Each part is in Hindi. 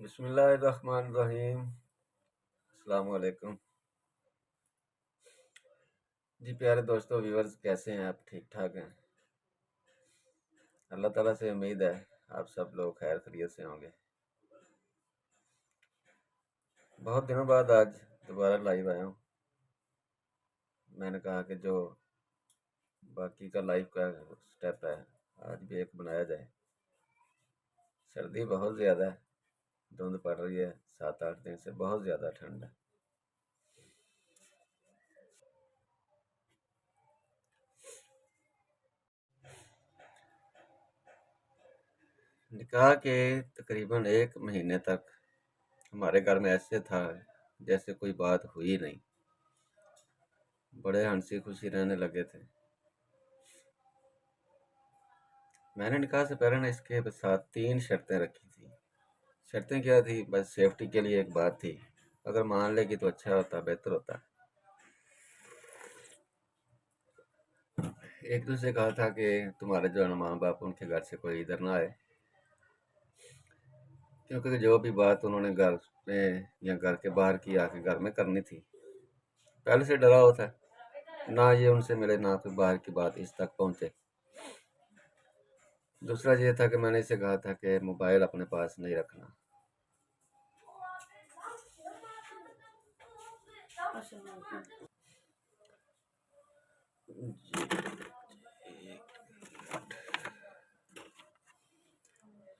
बिस्मिल्लाहिर्रहमानिर्रहीम। अस्सलाम वालेकुम। जी प्यारे दोस्तों, व्यूवर्स, कैसे हैं आप? ठीक ठाक हैं? अल्लाह ताला से उम्मीद है आप सब लोग खैर खैरियत से होंगे। बहुत दिनों बाद आज दोबारा लाइव आया हूँ। मैंने कहा कि जो बाकी का लाइव का स्टेप है आज भी एक बनाया जाए। सर्दी बहुत ज़्यादा है, धुंध पड़ रही है, 7-8 दिन से बहुत ज़्यादा ठंड है। निकाह के तकरीबन 1 महीने तक हमारे घर में ऐसे था जैसे कोई बात हुई नहीं, बड़े हंसी खुशी रहने लगे थे। मैंने निकाह से पहले ना इसके साथ 3 शर्तें रखी थी। शर्तें क्या थी? बस सेफ्टी के लिए एक बात थी, अगर मान लेगी तो अच्छा होता, बेहतर होता। एक दूसरे कहा था कि तुम्हारे जो है ना माँ बाप, उनके घर से कोई इधर ना आए, क्योंकि जो भी बात उन्होंने घर में या घर के बाहर की आके घर में करनी थी, पहले से डरा होता है, ना ये उनसे मिले ना कोई बाहर की बात इस तक पहुंचे। दूसरा ये था कि मैंने इसे कहा था कि मोबाइल अपने पास नहीं रखना।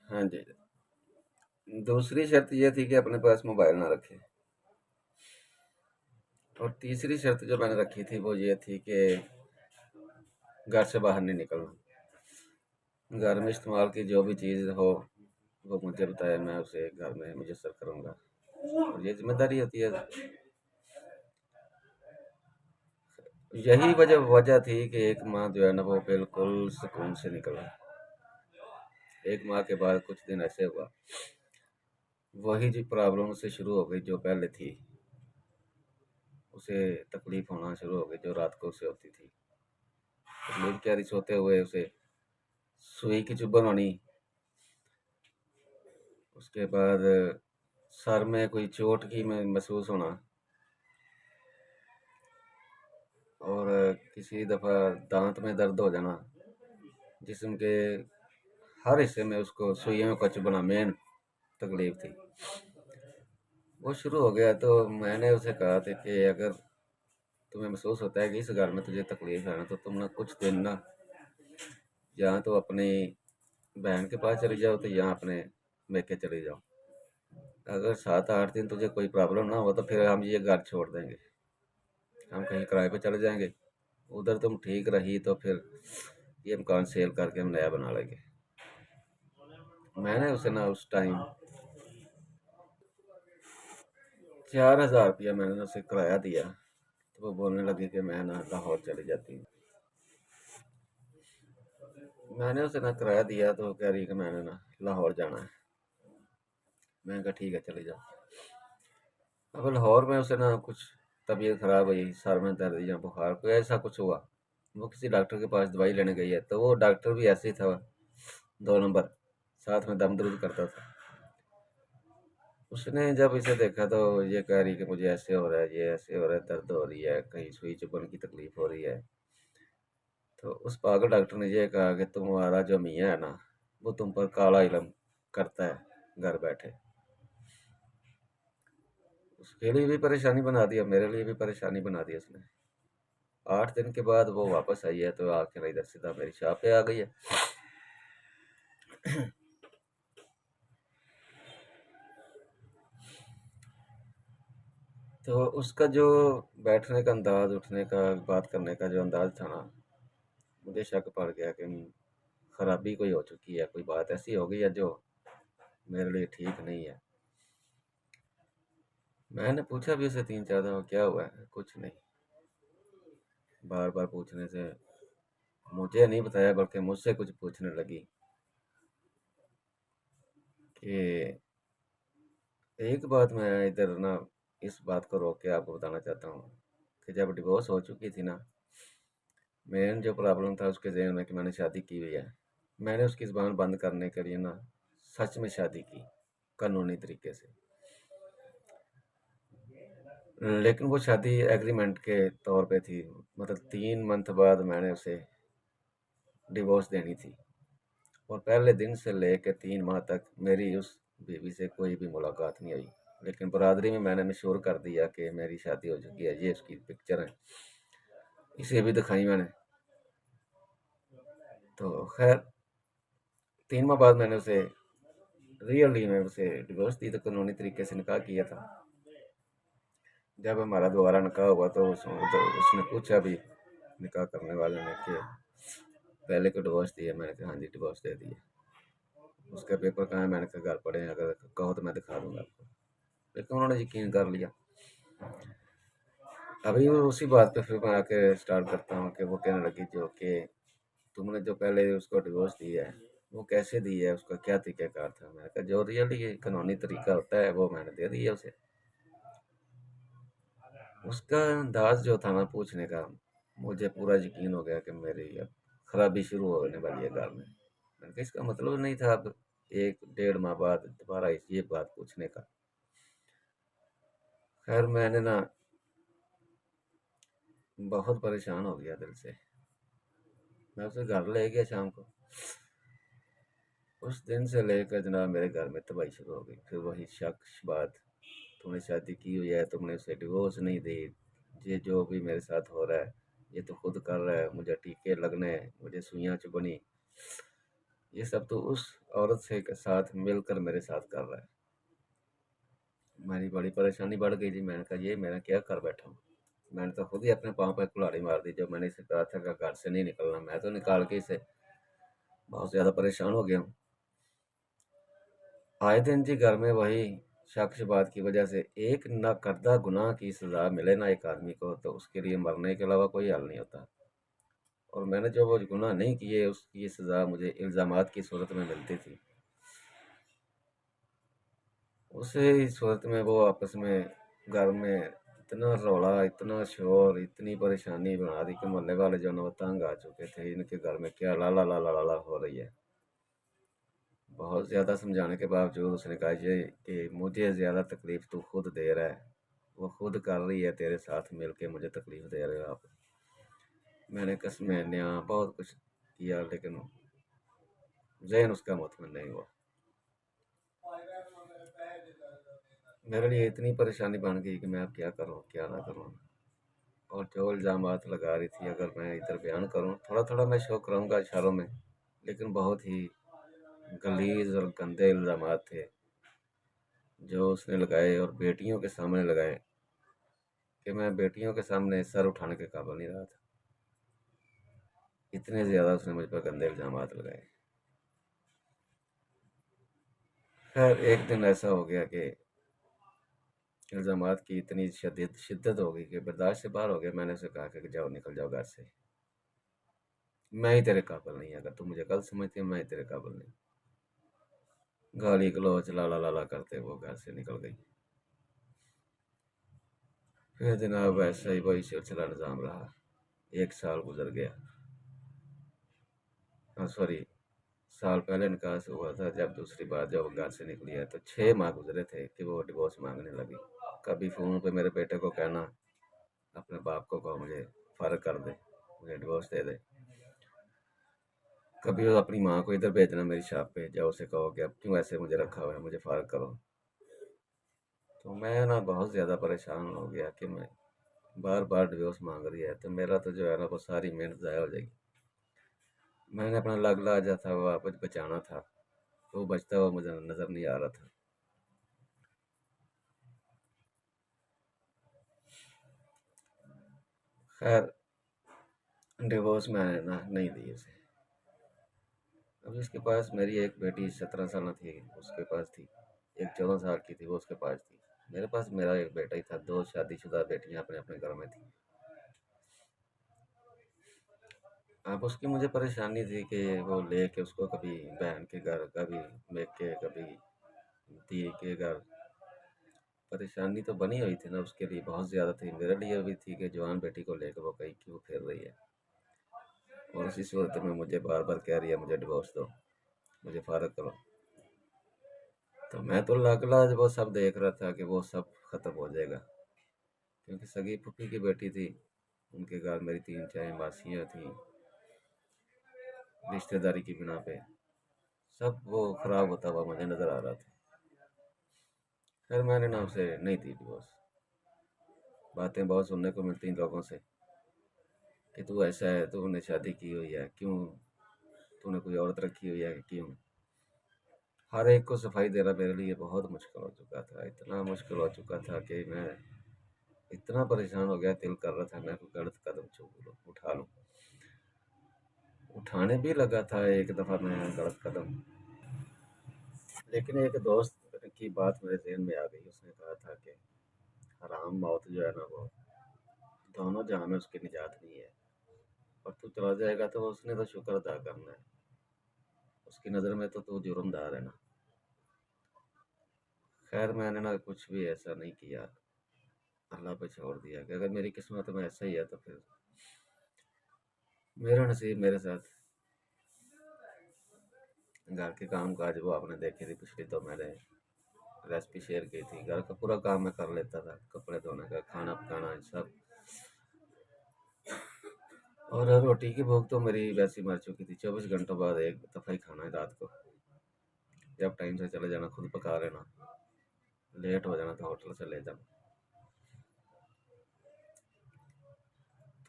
हाँ जी। दूसरी शर्त ये थी कि अपने पास मोबाइल ना रखे, और तीसरी शर्त जो मैंने रखी थी वो ये थी कि घर से बाहर नहीं निकलना। घर में इस्तेमाल की जो भी चीज़ हो वो मुझे बताए, मैं उसे घर में मुयस्सर करूँगा, और ये जिम्मेदारी होती है। यही वजह थी कि एक माह जो है ना वो बिल्कुल सुकून से निकला। एक माह के बाद कुछ दिन ऐसे हुआ, वही जो प्रॉब्लम उसे शुरू हो गई जो पहले थी, उसे तकलीफ होना शुरू हो गई जो रात को उसे होती थी। तकलीफ क्या रही? सोते हुए उसे सुई की चुभन होनी, उसके बाद सर में कोई चोट की में महसूस होना, और किसी दफ़ा दांत में दर्द हो जाना। जिस्म के हर हिस्से में उसको सुइयों का चुभना मेन तकलीफ थी। वो शुरू हो गया तो मैंने उसे कहा था कि अगर तुम्हें महसूस होता है कि इस घर में तुझे तकलीफ है ना, तो तुम ना कुछ दिन ना या तो अपनी बहन के पास चली जाओ, तो यहाँ अपने मेके चले जाओ। अगर 7-8 दिन तुझे कोई प्रॉब्लम ना हो तो फिर हम ये घर छोड़ देंगे, हम कहीं किराए पे चले जाएंगे। उधर तुम ठीक रही तो फिर ये मकान सेल करके हम नया बना लेंगे। मैंने उसे ना उस टाइम 4,000 रुपया मैंने उसे किराया दिया, तो वो बोलने लगी कि मैं ना लाहौर चली जाती हूँ। मैंने उसे ना किराया दिया तो कह रही कि मैंने ना लाहौर जाना है। मैंने कहा ठीक है, चली जाओ। अब लाहौर में उसे ना कुछ तबीयत खराब हुई, सर में दर्द या बुखार कोई ऐसा कुछ हुआ, वो किसी डॉक्टर के पास दवाई लेने गई है, तो वो डॉक्टर भी ऐसे ही था, 2 नंबर, साथ में दम दर्द करता था। उसने जब इसे देखा तो ये कह रही कि मुझे ऐसे हो रहा है, ये ऐसे हो रहा है, दर्द हो रही है, कहीं सुई चुभन की तकलीफ हो रही है। तो उस पागल डॉक्टर ने ये कहा कि तुम्हारा जो मियाँ है ना, वो तुम पर काला इल्म करता है घर बैठे। उसके लिए भी परेशानी बना दिया, मेरे लिए भी परेशानी बना दी उसने। 8 दिन के बाद वो वापस आई है तो आखिर इधर सीधा मेरी शॉप पे आ गई है। तो उसका जो बैठने का अंदाज, उठने का, बात करने का जो अंदाज था ना, मुझे शक पड़ गया कि खराबी कोई हो चुकी है, कोई बात ऐसी हो गई है जो मेरे लिए ठीक नहीं है। मैंने पूछा भी उसे 3-4 दफा, क्या हुआ है? कुछ नहीं। बार बार पूछने से मुझे नहीं बताया, बल्कि मुझसे कुछ पूछने लगी कि एक बात मैं इधर ना इस बात को रोक के आपको बताना चाहता हूँ कि जब डिवोर्स हो चुकी थी ना, मेन जो प्रॉब्लम था उसके जहन में कि मैंने शादी की हुई है, मैंने उसकी ज़ुबान बंद करने के लिए ना सच में शादी की। कानूनी तरीके से। लेकिन वो शादी एग्रीमेंट के तौर पे थी, मतलब 3 मंथ बाद मैंने उसे डिवोर्स देनी थी। और पहले दिन से लेकर 3 माह तक मेरी उस बीवी से कोई भी मुलाकात नहीं आई। लेकिन बरादरी में मैंने मशहूर कर दिया कि मेरी शादी हो चुकी है, ये उसकी पिक्चर है, इसे भी दिखाई मैंने। तो खैर 3 माह बाद मैंने उसे रियली में उसे डिवोर्स दी, तो कानूनी तरीके से निकाह किया था। जब हमारा दोबारा निकाह हुआ तो उसने पूछा भी, निकाह करने वाले ने, कि पहले को डिवोर्स दिया? मैंने कहा हाँ जी डिवोर्स दे दिया। उसका पेपर कहाँ है? मैंने कहा घर पड़े हैं, अगर कहो तो मैं दिखा दूंगा आपको। लेकिन उन्होंने यकीन कर लिया। अभी वो उसी बात पे फिर मैं आके स्टार्ट करता हूँ कि वो कहने लगी जो कि तुमने जो पहले उसको डिवोर्स दिया है वो कैसे दिया है, उसका क्या तरीकाकार था? मैंने कहा जो रियली कानूनी तरीका होता है वो मैंने दे दिया उसे। उसका अंदाज जो था ना पूछने का, मुझे पूरा यकीन हो गया कि मेरी अब खराबी शुरू होने वाली है घर में। मैंने कहा इसका मतलब नहीं था अब 1 डेढ़ माह बाद दोबारा ये बात पूछने का। खैर मैंने ना बहुत परेशान हो गया दिल से। मैं उसे घर ले गया शाम को। उस दिन से लेकर जनाब मेरे घर में तबाही शुरू हो गई। फिर वही शक बात, तूने शादी की हुई है, तुमने उसे डिवोर्स नहीं दी, ये जो भी मेरे साथ हो रहा है ये तो खुद कर रहा है, मुझे टीके लगने हैं, मुझे सुइयां चुभनी, ये सब तो उस औरत से के साथ मिलकर मेरे साथ कर रहा है। मेरी बड़ी परेशानी बढ़ गई जी। मैंने कहा ये मैं क्या कर बैठा हूँ। मैंने तो खुद ही अपने पाँव पर कुल्हाड़ी मार दी जब मैंने इसे कहा था कि घर से नहीं निकलना। मैं तो निकाल के इसे बहुत ज़्यादा परेशान हो गया हूँ। आए दिन जी घर में वही शख्स बात की वजह से एक ना करदा गुनाह की सज़ा मिले ना एक आदमी को, तो उसके लिए मरने के अलावा कोई हल नहीं होता। और मैंने जो वो गुनाह नहीं किए उसकी सज़ा मुझे इल्ज़ामात की सूरत में मिलती थी। उसी सूरत में वो आपस में घर में इतना रौला, इतना शोर, इतनी परेशानी बना दी कि मोहल्ले वाले जो है ना वो तंग आ चुके थे, इनके घर में क्या ला ला ला ला ला ला हो रही है। बहुत ज़्यादा समझाने के बावजूद उसने कहा ये कि मुझे ज़्यादा तकलीफ़ तू खुद दे रहा है, वो खुद कर रही है तेरे साथ मिल के, मुझे तकलीफ़ दे रहे हो आप। मैंने कस्में न्याय बहुत कुछ किया लेकिन ज़हन उसका मुतमिन नहीं हुआ। मेरे लिए इतनी परेशानी बन गई कि मैं अब क्या करूँ क्या ना करूँ। और जो इल्ज़ामात लगा रही थी, अगर मैं इधर बयान करूँ, थोड़ा थोड़ा मैं शो करूँगा इशारों में, लेकिन बहुत ही गलीज़ और गंदे इल्ज़ामात थे जो उसने लगाए और बेटियों के सामने लगाए कि मैं बेटियों के सामने सर उठाने के काबिल नहीं रहा था। इतने ज़्यादा उसने मुझ पर गंदे इल्ज़ामात लगाए। खैर एक दिन ऐसा हो गया कि इल्ज़ामात की इतनी शिद्दत हो गई कि बर्दाश्त से बाहर हो गया। मैंने उसे कहा कि जाओ निकल जाओ घर से, मैं ही तेरे काबिल नहीं, अगर तू मुझे गलत समझती है मैं ही तेरे काबिल नहीं। गाली गलौज लाला लाला करते वो घर से निकल गई। फिर जनाब ऐसा ही वही सिलसिला निज़ाम रहा। 1 साल गुजर गया। हाँ सॉरी, साल पहले निकाह से हुआ था, जब दूसरी बार जब वो घर से निकली है तो 6 माह गुजरे थे कि वो डिवोर्स मांगने लगी। कभी फ़ोन पे मेरे बेटे को कहना, अपने बाप को कहो मुझे फ़र्क कर दे, मुझे डिवोर्स दे दे। कभी वो अपनी माँ को इधर भेजना मेरी शॉप पे, जाओ उसे कहो कि अब क्यों ऐसे मुझे रखा हुआ है, मुझे फ़र्क करो। तो मैं ना बहुत ज़्यादा परेशान हो गया कि मैं बार बार डिवोर्स मांग रही है, तो मेरा तो जो है ना वो सारी मेहनत ज़ाया हो जाएगी। मैंने अपना लगला जो था वो वापस बचाना था, वो बचता हुआ मुझे नज़र नहीं आ रहा था। खैर डिवोर्स मैंने ना नहीं दी उसे। अभी उसके पास मेरी एक बेटी 17 साल थी, उसके पास थी। एक 14 साल की थी, वो उसके पास थी। मेरे पास मेरा एक बेटा ही था, 2 शादीशुदा बेटियां अपने अपने घर में थी। अब उसकी मुझे परेशानी थी कि वो लेके उसको कभी बहन के घर, कभी मेके, कभी दी के घर। परेशानी तो बनी हुई थी ना उसके लिए, बहुत ज़्यादा थी। मेरे लिए भी थी कि जवान बेटी को लेकर वो कहीं क्यों फिर रही है। और उसी सूरत में मुझे बार बार कह रही है मुझे डिवोर्स दो, मुझे फारग करो। तो मैं तो लाज वो सब देख रहा था कि वो सब ख़त्म हो जाएगा, क्योंकि सगी फूफी की बेटी थी, उनके घर मेरी 3 4 मासियाँ थीं, रिश्तेदारी की बिना पे सब वो ख़राब होता हुआ मुझे नज़र आ रहा था। फिर मैंने ना उसे नहीं दी डिवोर्स। बातें बहुत सुनने को मिलती इन लोगों से कि तू ऐसा है, तूने शादी की हुई है क्यों, तूने कोई औरत रखी हुई है क्यों। हर एक को सफाई देना मेरे लिए बहुत मुश्किल हो चुका था, इतना मुश्किल हो चुका था कि मैं इतना परेशान हो गया, दिल कर रहा था मैं कोई गलत कदम उठा लूँ। उठाने भी लगा था एक दफ़ा मैं गलत कदम, लेकिन एक दोस्त की बात मेरे ज़हन में आ गई। उसने कहा था कि हराम मौत जो है ना, वो दोनों जहां में उसकी निजात नहीं है, और तू चला जाएगा तो उसने तो शुक्र अदा करना है, उसकी नज़र में तो तू जुर्मदार है ना। खैर मैंने ना कुछ भी ऐसा नहीं किया, अल्लाह पे छोड़ दिया कि अगर मेरी किस्मत में ऐसा ही है तो फिर मेरा नसीब मेरे साथ। घर के काम काज वो आपने देखे थे पिछली, तो मैंने रेसिपी शेयर की थी। घर का पूरा काम मैं कर लेता था, कपड़े धोने का, खाना पकाना, सब। और रोटी की भूख तो मेरी वैसी मर चुकी थी। 24 घंटों बाद एक दफ़ा ही खाना है रात को। जब टाइम से चले जाना, खुद पका लेना, लेट हो जाना तो होटल से ले जाना।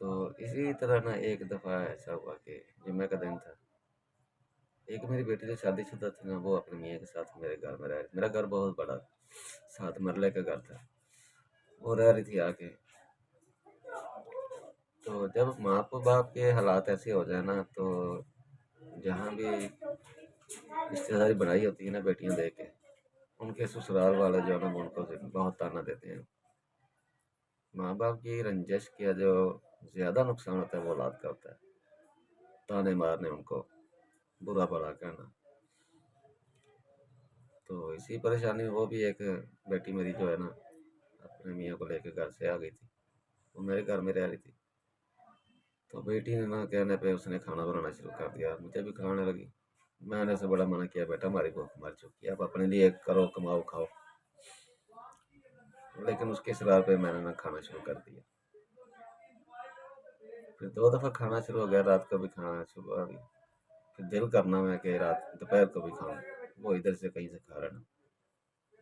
तो इसी तरह ना एक दफ़ा ऐसा हुआ कि जुम्मे का दिन था। एक मेरी बेटी जो शादीशुदा थी ना, वो अपने मियाँ के साथ मेरे घर में रह रही। मेरा घर बहुत बड़ा, 7 मरले का घर था। वो रह रही थी आके। तो जब माँ बाप के हालात ऐसे हो जाए ना, तो जहाँ भी रिश्तेदारी बनाई होती है ना बेटियां दे के, उनके ससुराल वाले जो है ना, वो उनको बहुत ताना देते हैं। माँ बाप की रंजिश किया जो ज़्यादा नुकसान होता है वो औलाद का होता है। ताने मारने, उनको बुरा भला कहना। तो इसी परेशानी में वो भी एक बेटी मेरी जो है ना, अपने मियाँ को लेकर घर से आ गई थी। वो मेरे घर में रह रही थी। तो बेटी ने ना कहने पे उसने खाना बनाना शुरू कर दिया, मुझे भी खिलाने लगी। मैंने उसे बड़ा मना किया, बेटा हमारी भूख मर चुकी है, अब अपने लिए करो, कमाओ, खाओ। लेकिन उसके इसरार पे मैंने ना खाना शुरू कर दिया। फिर 2 दफ़ा खाना शुरू हो गया, रात को भी खाना सुबह भी। फिर दिल करना मैं कि रात दोपहर को भी खाऊं, वो इधर से कहीं से खा लेना।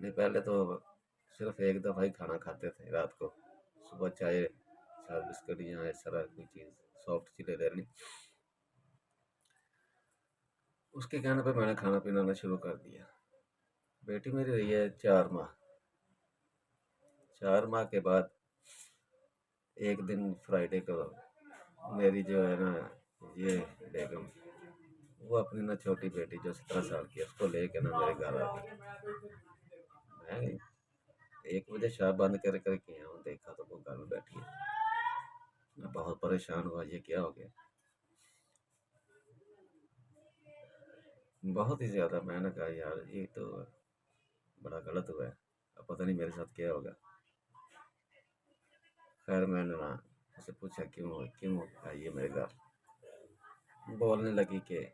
नहीं, पहले तो सिर्फ एक दफ़ा ही खाना खाते थे रात को। सुबह चाय साथ बिस्किट या इस तरह कोई चीज़ सॉफ्ट चीज़ें ले लेनी। उसके कहने पे मैंने खाना पीना शुरू कर दिया। बेटी मेरी रही है 4 माह। 4 माह के बाद एक दिन फ्राइडे को मेरी जो है ना, ये बेगम, वो अपनी ना छोटी बेटी जो 17 साल की है, उसको लेके ना मेरे घर आ गई। मैं 1 बजे शॉप बंद कर कर किया हूँ, देखा तो वो घर में बैठी है। मैं बहुत परेशान हुआ, ये क्या हो गया। बहुत ही ज़्यादा। मैंने कहा यार ये तो बड़ा गलत हुआ है, अब पता नहीं मेरे साथ क्या होगा। खैर मैंने ना उससे पूछा क्यों क्यों आई है मेरे घर। बोलने लगी कि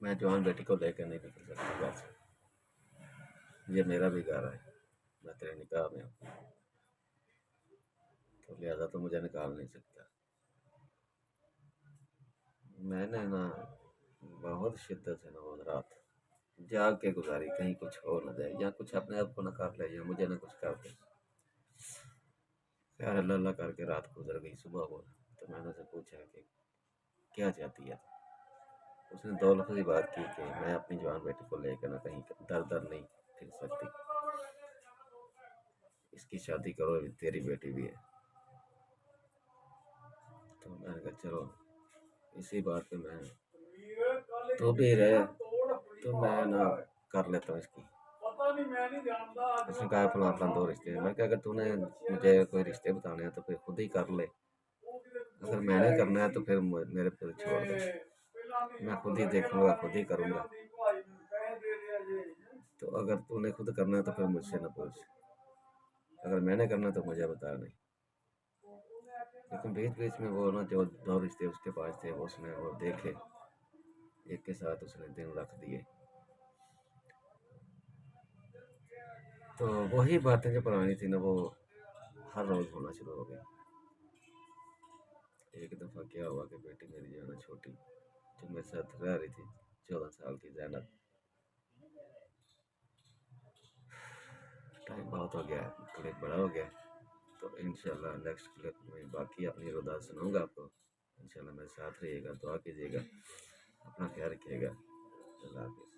मैं जवान बेटी को लेकर नहीं निकल सकती घर से, ये मेरा भी घर है, मैं तेरे निकाह में हूँ, तो लिहाजा तो मुझे निकाल नहीं सकता। मैंने ना बहुत शिद्दत से ना वो रात जाग के गुजारी, कहीं कुछ हो ना जाए, या कुछ अपने आप को ना कर ले, या मुझे ना कुछ कर दे। यार अल्लाह अल्लाह करके रात गुजर गई। सुबह हुआ तो मैंने उसे पूछा कि क्या चाहती है। उसने 2 लफ्ज़ ही बात की कि मैं अपनी जवान बेटी को लेकर ना कहीं दर दर नहीं फिर सकती, इसकी शादी करो, तेरी बेटी भी है। तो मैंने कहा चलो इसी बात पे मैं, तू भी रहे तो मैं ना कर लेता हूँ इसकी। उसने कहा फलां फलां 2 रिश्ते हैं। मैं कहा अगर तूने मुझे कोई रिश्ते बताने हैं तो फिर खुद ही कर ले, अगर मैंने करना है तो फिर मेरे पे छोड़ दे, मैं खुद ही देखूंगा, खुद ही करूंगा। तो अगर तूने खुद करना है तो फिर मुझसे न पूछ, अगर मैंने करना है तो मुझे बता नहीं। लेकिन बीच बीच में वो ना जो 2 रिश्ते उसके पास थे, वो उसने वो देखे, एक के साथ उसने दिन रख दिए। तो वही बातें जो पुरानी थी ना, वो हर रोज़ होना शुरू हो गई। एक दफ़ा क्या हुआ कि बेटी मेरी जो है ना छोटी, जो मेरे साथ रह रही थी, 14 साल की ज़ैनब, टाइम बहुत हो गया है, थोड़ा बड़ा हो गया है। तो इंशाल्लाह नेक्स्ट क्लिप में बाकी अपनी रुदात सुनाऊंगा आपको। इंशाल्लाह मेरे साथ रहिएगा, दुआ कीजिएगा, अपना ख्याल रखिएगा। अल्लाह हाफ़िज़।